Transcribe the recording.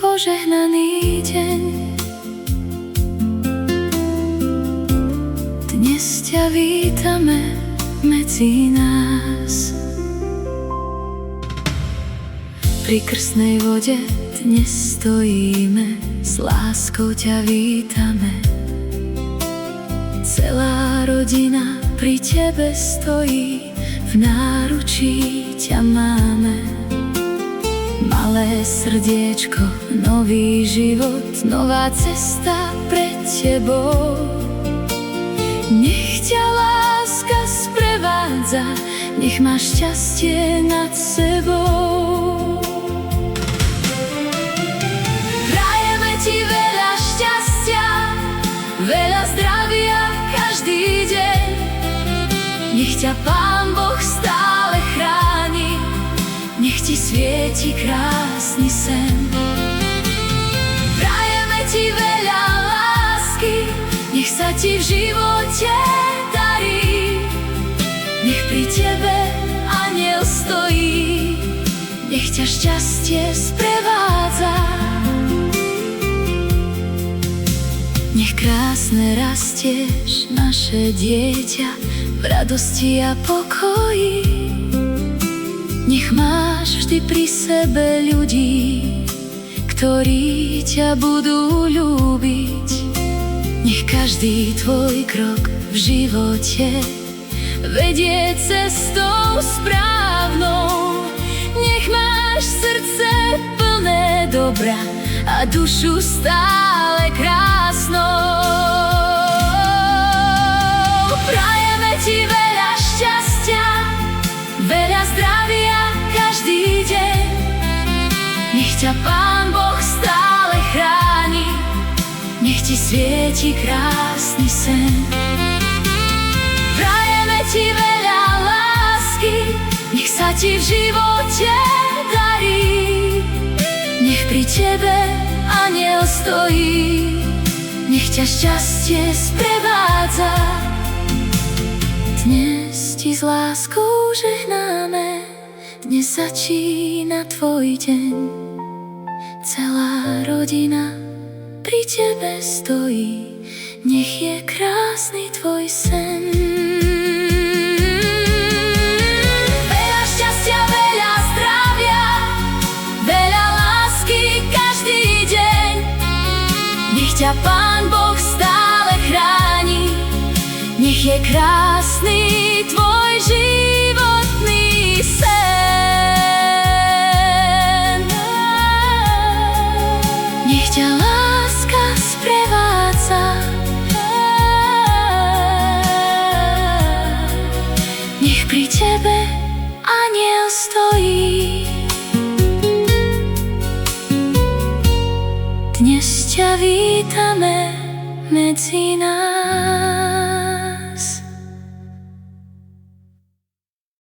požehnaný deň. Dnes ťa vítame medzi nás. Pri krstnej vode dnes stojíme, s láskou ťa vítame. Celá rodina pri tebe stojí, v náručí ťa máme. Malé srdiečko, nový život, nová cesta pred tebou. Nech ťa láska sprevádza, nech máš šťastie nad sebou. Prajeme ti veľa šťastia, veľa zdravia každý deň. Nech ťa Pán Boh stále chráni, nech ti svieti krásny sen. Prajeme ti veľa lásky, nech sa ti v živote darí. Nech pri tebe anjel stojí, nech ťa šťastie sprevádza. Nech krásne rastieš, naše dieťa, v radosti a pokoji. Nech máš vždy pri sebe ľudí, ktorí ťa budú ľúbiť. Nech každý tvoj krok v živote vedie cestou správnou. Nech máš srdce plné dobra a dušu stále krásnou. Prajeme ti veľa šťastia, veľa zdravia každý deň. Nech ťa Pán Boh stále chráni, nech ti svieti krásny sen. Prajeme ti veľa lásky, nech sa ti v živote darí. Nech pri tebe anjel stojí, nech ťa šťastie sprevádza. Dnes ti s láskou žehnáme, dnes začína tvoj deň. Celá rodina pri tebe stojí, nech je krásny tvoj sen. Veľa šťastia, veľa zdravia, veľa lásky každý deň. Nech ťa Pán Boh stále chráni, nech je krásny tvoj životný sen. Nech ťa láska sprevádza, nech pri tebe anjel stojí. Dnes ťa vítame medzi nás.